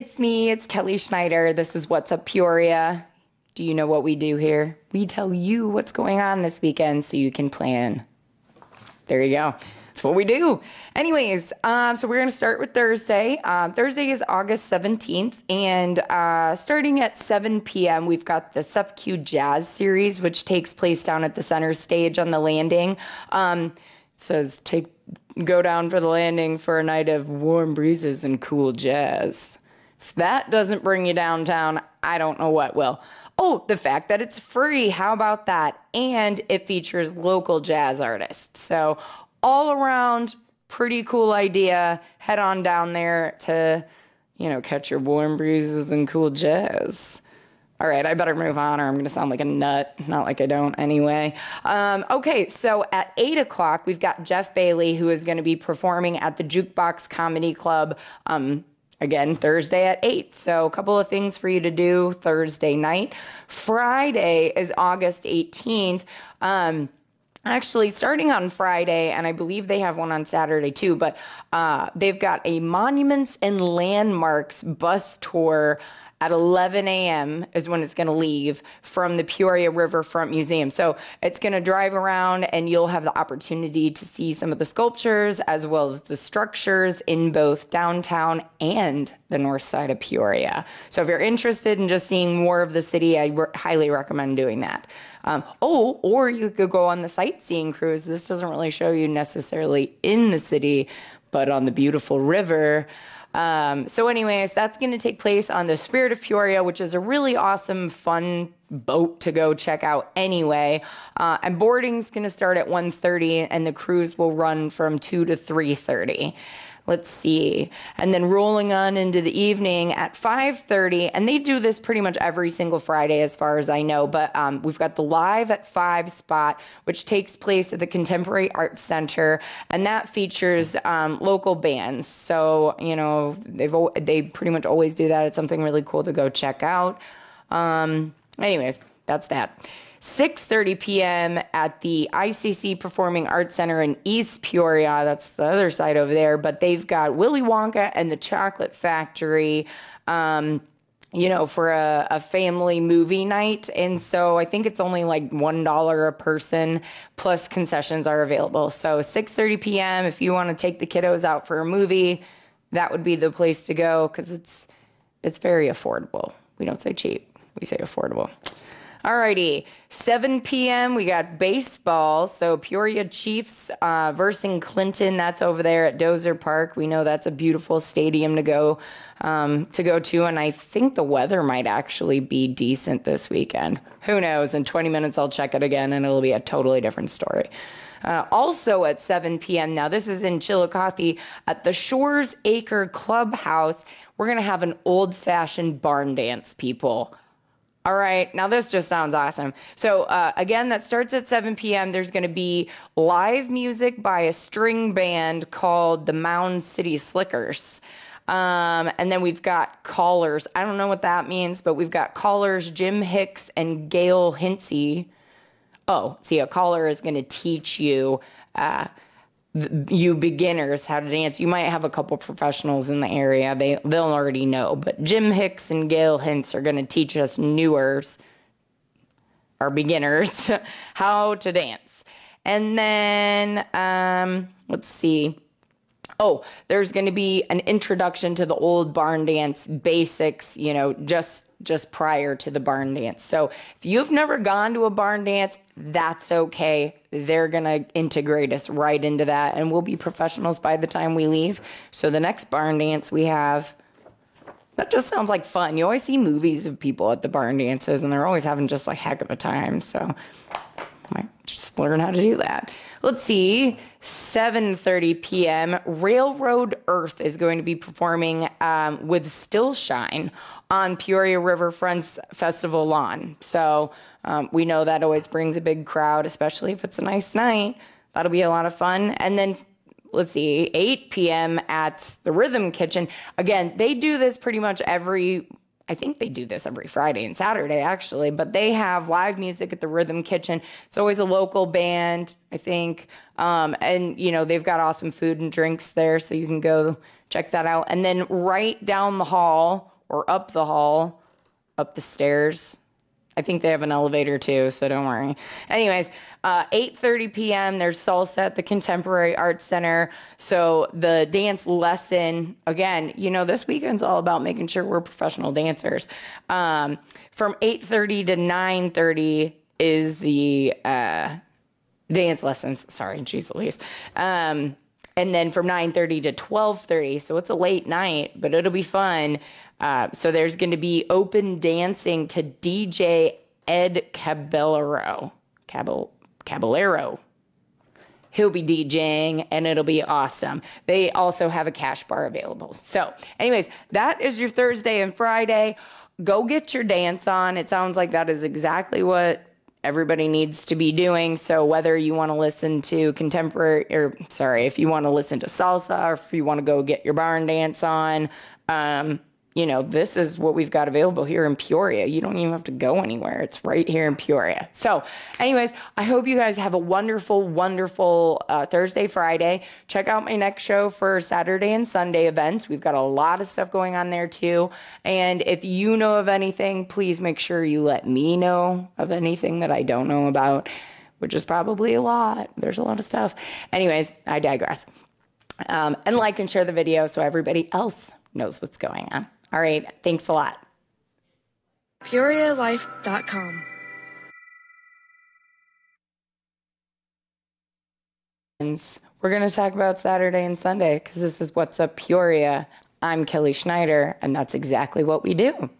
It's me, it's Kelly Schneider. This is What's Up Peoria. Do you know what we do here? We tell you what's going on this weekend so you can plan. There you go. That's what we do. Anyways, so we're going to start with Thursday. Thursday is August 17th, and starting at 7 p.m., we've got the Suf Q Jazz Series, which takes place down at the center stage on the landing. Says go down for the landing for a night of warm breezes and cool jazz. If that doesn't bring you downtown, I don't know what will. Oh, the fact that it's free. How about that? And it features local jazz artists. So all around, pretty cool idea. Head on down there to, catch your warm breezes and cool jazz. All right, I better move on or I'm going to sound like a nut. Not like I don't anyway. Okay, so at 8 o'clock, we've got Jeff Bailey, who is going to be performing at the Jukebox Comedy Club, again, Thursday at 8. So a couple of things for you to do Thursday night. Friday is August 18th. Actually, starting on Friday, and I believe they have one on Saturday too, but they've got a Monuments and Landmarks bus tour at 11 a.m. is when it's going to leave from the Peoria Riverfront Museum. So it's going to drive around and you'll have the opportunity to see some of the sculptures as well as the structures in both downtown and the north side of Peoria. So if you're interested in just seeing more of the city, I highly recommend doing that. Or you could go on the sightseeing cruise. This doesn't really show you necessarily in the city, but on the beautiful river. So anyways, that's going to take place on the Spirit of Peoria, which is a really awesome, fun boat to go check out anyway. And boarding's going to start at 1:30 and the cruise will run from 2 to 3:30. Let's see. And then rolling on into the evening at 5:30, and they do this pretty much every single Friday as far as I know, but we've got the Live at 5 spot, which takes place at the Contemporary Arts Center, and that features local bands. So, they pretty much always do that. It's something really cool to go check out. Anyways, that's that. 6:30 p.m. at the ICC Performing Arts Center in East Peoria. That's the other side over there. But they've got Willy Wonka and the Chocolate Factory, for a family movie night. And so I think it's only like $1 a person, plus concessions are available. So 6:30 p.m. if you want to take the kiddos out for a movie, that would be the place to go because it's very affordable. We don't say cheap. We say affordable. Alrighty, 7 p.m. we got baseball. So Peoria Chiefs versus Clinton. That's over there at Dozer Park. We know that's a beautiful stadium to go to, and I think the weather might actually be decent this weekend. Who knows? In 20 minutes, I'll check it again, and it'll be a totally different story. Also at 7 p.m. Now this is in Chillicothe at the Shores Acre Clubhouse. We're gonna have an old-fashioned barn dance, people. All right, now this just sounds awesome. So again, that starts at 7 p.m. There's going to be live music by a string band called the Mound City Slickers. And then we've got callers. I don't know what that means, but we've got callers Jim Hicks and Gail Hinsey. Oh, see, a caller is going to teach you you beginners how to dance. You might have a couple professionals in the area. They'll already know, but Jim Hicks and Gail Hintz are going to teach us newers, our beginners, how to dance. And then, let's see. Oh, there's going to be an introduction to the old barn dance basics, just prior to the barn dance. So if you've never gone to a barn dance, that's okay. They're going to integrate us right into that, and we'll be professionals by the time we leave. So the next barn dance we have, that just sounds like fun. You always see movies of people at the barn dances, and they're always having just a heck of a time. So might just learn how to do that. Let's see, 7:30 p.m. Railroad Earth is going to be performing with Still Shine on Peoria Riverfront's festival lawn. So we know that always brings a big crowd, especially if it's a nice night. That'll be a lot of fun. And then, let's see, 8 p.m. at the Rhythm Kitchen. Again, they do this pretty much I think they do this every Friday and Saturday, actually, but they have live music at the Rhythm Kitchen. It's always a local band, I think. And, they've got awesome food and drinks there, so you can go check that out. And then right down the hall or up the hall, up the stairs, I think they have an elevator too, so don't worry. Anyways, 8:30 p.m., there's salsa at the Contemporary Arts Center. So the dance lesson, again, you know, this weekend's all about making sure we're professional dancers. From 8:30 to 9:30 is the dance lessons. Sorry, geez Louise. And then from 9:30 to 12:30, so it's a late night, but it'll be fun. So there's going to be open dancing to DJ Ed Caballero. He'll be DJing, and it'll be awesome. They also have a cash bar available. So anyways, that is your Thursday and Friday. Go get your dance on. It sounds like that is exactly what everybody needs to be doing. So whether you want to listen to if you want to listen to salsa, or if you want to go get your barn dance on, you know, this is what we've got available here in Peoria. You don't even have to go anywhere. It's right here in Peoria. So anyways, I hope you guys have a wonderful, wonderful Thursday, Friday. Check out my next show for Saturday and Sunday events. We've got a lot of stuff going on there too. And if you know of anything, please make sure you let me know of anything that I don't know about, which is probably a lot. There's a lot of stuff. Anyways, I digress. And like and share the video so everybody else knows what's going on. All right. Thanks a lot. PeoriaLife.com. We're going to talk about Saturday and Sunday because this is What's Up Peoria. I'm Kelly Schneider, and that's exactly what we do.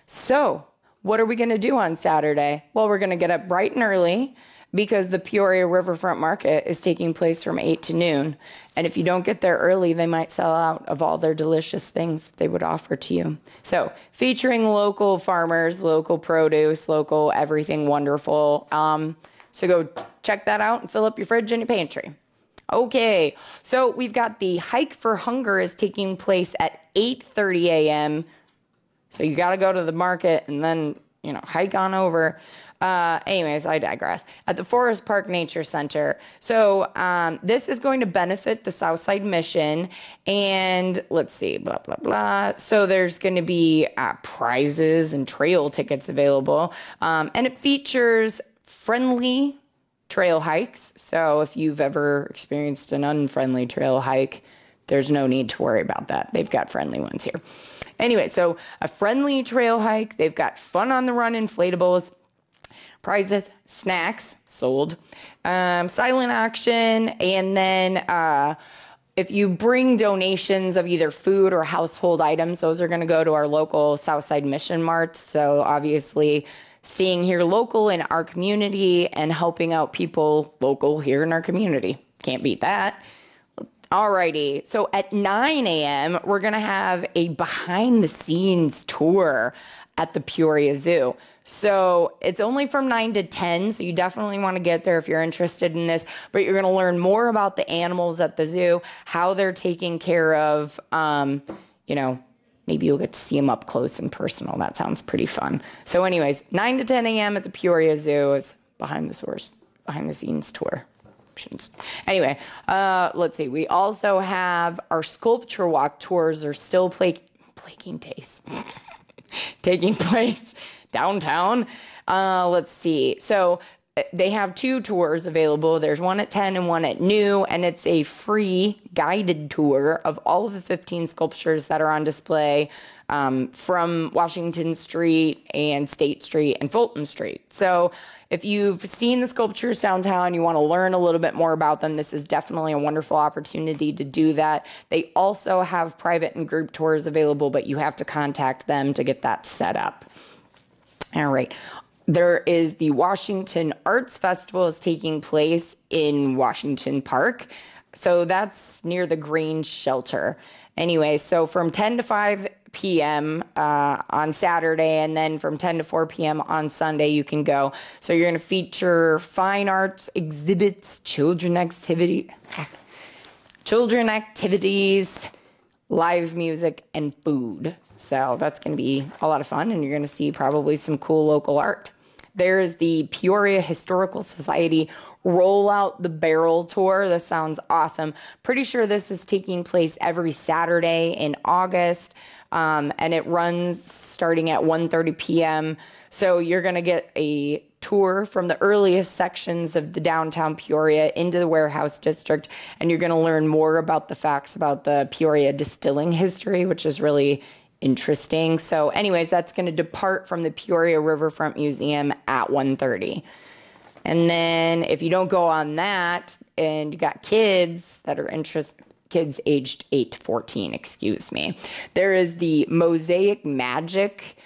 So what are we going to do on Saturday? Well, we're going to get up bright and early because the Peoria Riverfront Market is taking place from 8 to noon. And if you don't get there early, they might sell out of all their delicious things that they would offer to you. So featuring local farmers, local produce, local everything wonderful. So go check that out and fill up your fridge and your pantry. Okay, so we've got the Hike for Hunger is taking place at 8:30 a.m. So you got to go to the market and then, you know, hike on over. Anyways, I digress. At the Forest Park Nature Center. So this is going to benefit the Southside Mission. And let's see, blah, blah, blah. So there's going to be prizes and trail tickets available. And it features friendly trail hikes. So if you've ever experienced an unfriendly trail hike, there's no need to worry about that. They've got friendly ones here. Anyway, so a friendly trail hike. They've got fun on the run inflatables. Prizes, snacks sold, silent auction, and then if you bring donations of either food or household items, those are going to go to our local Southside Mission Mart. So obviously staying here local in our community and helping out people local here in our community. Can't beat that. Alrighty, so at 9 a.m., we're going to have a behind-the-scenes tour at the Peoria Zoo. So it's only from 9 to 10, so you definitely want to get there if you're interested in this. But you're going to learn more about the animals at the zoo, how they're taken care of. You know, maybe you'll get to see them up close and personal. That sounds pretty fun. So anyways, 9 to 10 a.m. at the Peoria Zoo is behind the scenes tour. Anyway, let's see. We also have our sculpture walk tours are still taking place downtown. Let's see. So they have 2 tours available. There's one at 10 and one at noon, and it's a free guided tour of all of the 15 sculptures that are on display from Washington Street and State Street and Fulton Street. So if you've seen the sculptures downtown, you want to learn a little bit more about them, this is definitely a wonderful opportunity to do that. They also have private and group tours available, but you have to contact them to get that set up. All right. There is the Washington Arts Festival is taking place in Washington Park. So that's near the Grange Shelter. Anyway, so from 10 to 5 p.m. On Saturday, and then from 10 to 4 p.m. on Sunday, you can go. So you're going to feature fine arts exhibits, children activities, live music, and food. So that's going to be a lot of fun, and you're going to see probably some cool local art. There's the Peoria Historical Society Roll Out the Barrel Tour. This sounds awesome. Pretty sure this is taking place every Saturday in August, and it runs starting at 1:30 p.m. So you're going to get a tour from the earliest sections of the downtown Peoria into the warehouse district, and you're going to learn more about the facts about the Peoria distilling history, which is really interesting. So anyways, that's going to depart from the Peoria Riverfront Museum at 1:30. And then if you don't go on that and you got kids that are kids aged 8 to 14, excuse me, there is the Mosaic Magic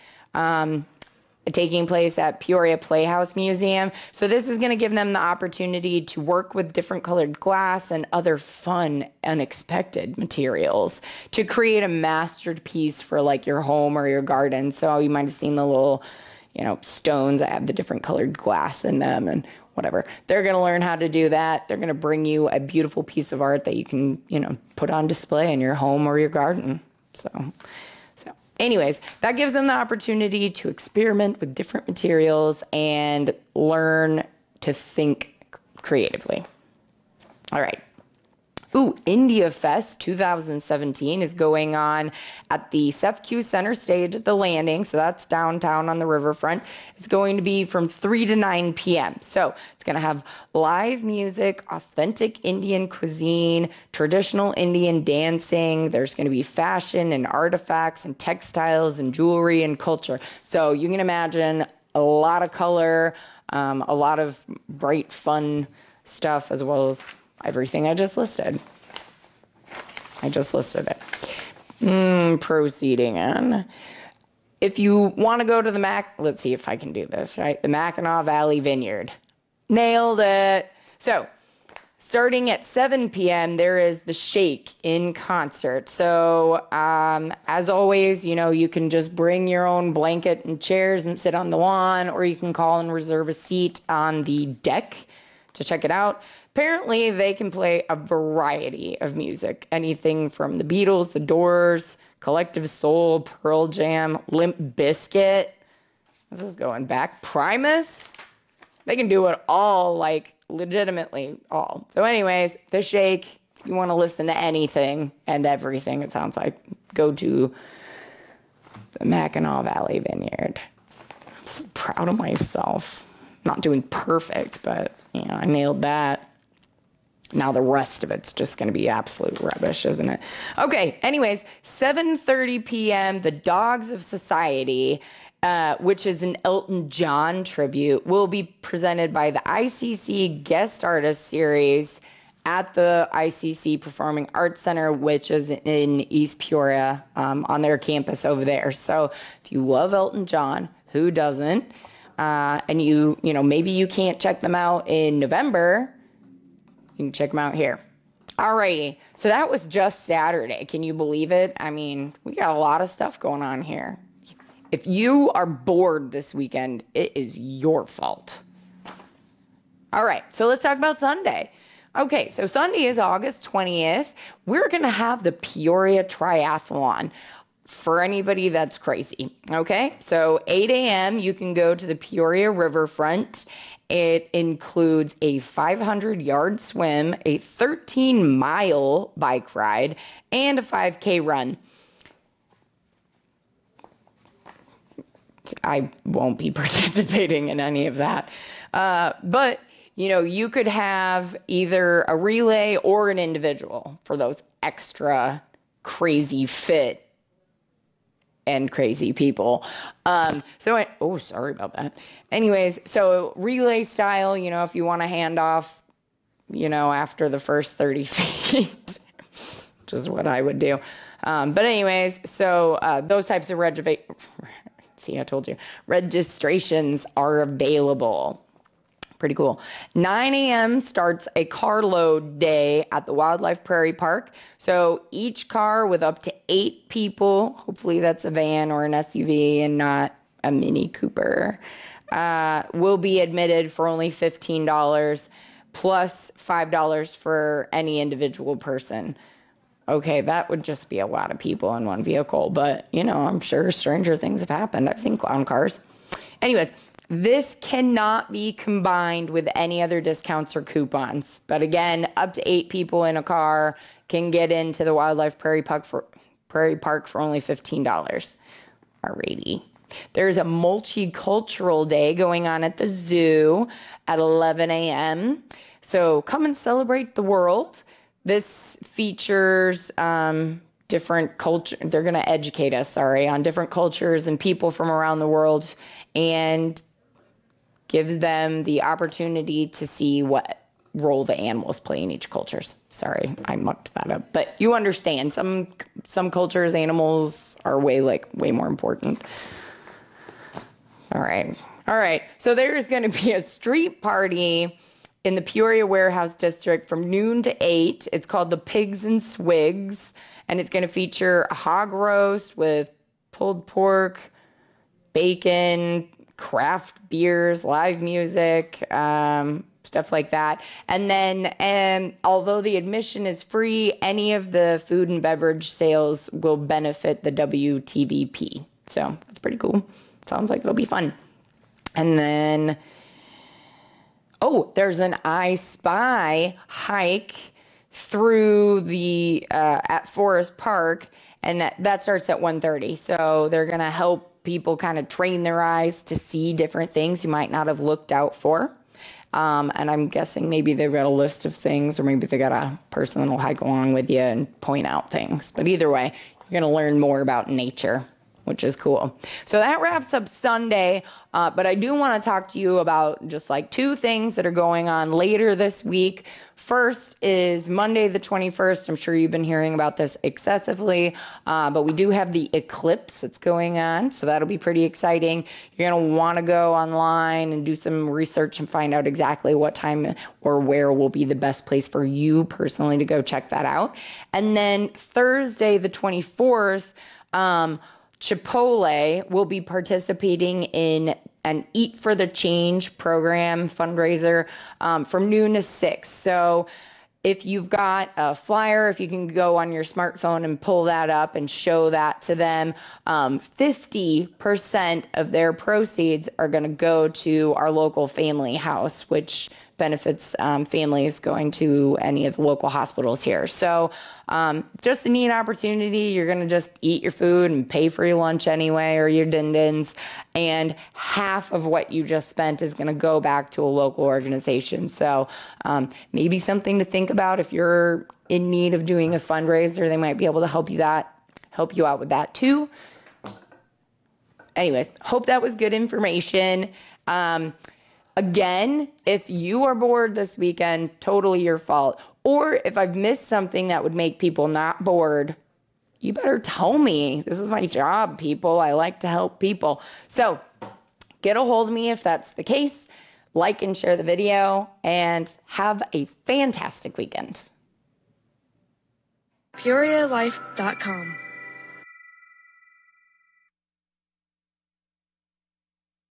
taking place at Peoria Playhouse Museum. So this is going to give them the opportunity to work with different colored glass and other fun, unexpected materials to create a masterpiece for like your home or your garden. So you might have seen the little, stones that have the different colored glass in them and whatever. They're going to learn how to do that. They're going to bring you a beautiful piece of art that you can, put on display in your home or your garden. So anyways, that gives them the opportunity to experiment with different materials and learn to think creatively. All right. Ooh, India Fest 2017 is going on at the CEFCU Center Stage at the Landing. So that's downtown on the riverfront. It's going to be from 3 to 9 p.m. So it's going to have live music, authentic Indian cuisine, traditional Indian dancing. There's going to be fashion and artifacts and textiles and jewelry and culture. So you can imagine a lot of color, a lot of bright, fun stuff, as well as everything I just listed. I just listed it. Proceeding on. If you want to go to the let's see if I can do this, right? The Mackinac Valley Vineyard. Nailed it. So, starting at 7 p.m., there is the Shake in concert. So, as always, you can just bring your own blanket and chairs and sit on the lawn, or you can call and reserve a seat on the deck to check it out. Apparently, they can play a variety of music, anything from the Beatles, the Doors, Collective Soul, Pearl Jam, Limp Bizkit. This is going back. Primus. They can do it all, like legitimately all. So anyways, the Shake, if you want to listen to anything and everything, it sounds like, go to the Mackinac Valley Vineyard. I'm so proud of myself. Not doing perfect, but I nailed that. Now the rest of it's just going to be absolute rubbish, isn't it? Okay, anyways, 7:30 p.m., the Dogs of Society, which is an Elton John tribute, will be presented by the ICC Guest Artist Series at the ICC Performing Arts Center, which is in East Peoria, on their campus over there. So if you love Elton John, who doesn't? And maybe you can't check them out in November, you can check them out here. Alrighty, so that was just Saturday. Can you believe it? I mean, we got a lot of stuff going on here. If you are bored this weekend, it is your fault. All right, so let's talk about Sunday. Okay, so Sunday is August 20th. We're going to have the Peoria Triathlon for anybody that's crazy. Okay, so 8 a.m., you can go to the Peoria Riverfront. It includes a 500-yard swim, a 13-mile bike ride, and a 5K run. I won't be participating in any of that. But, you could have either a relay or an individual for those extra crazy fit and crazy people. Sorry about that. Anyways, so relay style, if you want to hand off, after the first 30 feet, which is what I would do. But anyways, so those types of see, I told you, registrations are available. Pretty cool. 9 a.m. starts a carload day at the Wildlife Prairie Park. So each car with up to 8 people, hopefully that's a van or an SUV and not a Mini Cooper, will be admitted for only $15 plus $5 for any individual person. Okay, that would just be a lot of people in one vehicle, but I'm sure stranger things have happened. I've seen clown cars. Anyways, This cannot be combined with any other discounts or coupons. But again, up to 8 people in a car can get into the Wildlife Prairie Park for only $15. Alrighty. There's a multicultural day going on at the zoo at 11 a.m. So come and celebrate the world. This features different culture. They're going to educate us, on different cultures and people from around the world, and gives them the opportunity to see what role the animals play in each culture. Sorry, I mucked that up, but you understand. Some cultures, animals are way more important. All right. So there's going to be a street party in the Peoria Warehouse District from noon to 8. It's called the Pigs and Swigs, and it's going to feature a hog roast with pulled pork, bacon, craft beers, live music, stuff like that. And then, although the admission is free, any of the food and beverage sales will benefit the WTVP. So that's pretty cool. Sounds like it'll be fun. And then, there's an I Spy hike through the at Forest Park, and that starts at 1:30. So they're gonna help people kind of train their eyes to see different things you might not have looked out for. And I'm guessing maybe they've got a list of things, or maybe they got a person that'll hike along with you and point out things. But either way, you're gonna learn more about nature, which is cool. So that wraps up Sunday, but I do want to talk to you about just 2 things that are going on later this week. First is Monday the 21st. I'm sure you've been hearing about this excessively, but we do have the eclipse that's going on, so that'll be pretty exciting. You're going to want to go online and do some research and find out exactly what time or where will be the best place for you personally to go check that out. And then Thursday the 24th, Chipotle will be participating in an Eat for the Change program fundraiser from noon to 6. So if you've got a flyer, if you can go on your smartphone and pull that up and show that to them, 50% of their proceeds are going to go to our local family house, which benefits families going to any of the local hospitals here. So just a neat opportunity. You're going to just eat your food and pay for your lunch anyway, or your din-dins, and half of what you just spent is going to go back to a local organization. So maybe something to think about if you're in need of doing a fundraiser. They might be able to help you out with that too. Anyways, hope that was good information. Again, if you are bored this weekend, totally your fault. Or if I've missed something that would make people not bored, you better tell me. This is my job, people. I like to help people. So get a hold of me if that's the case. Like and share the video, and have a fantastic weekend. PeoriaLife.com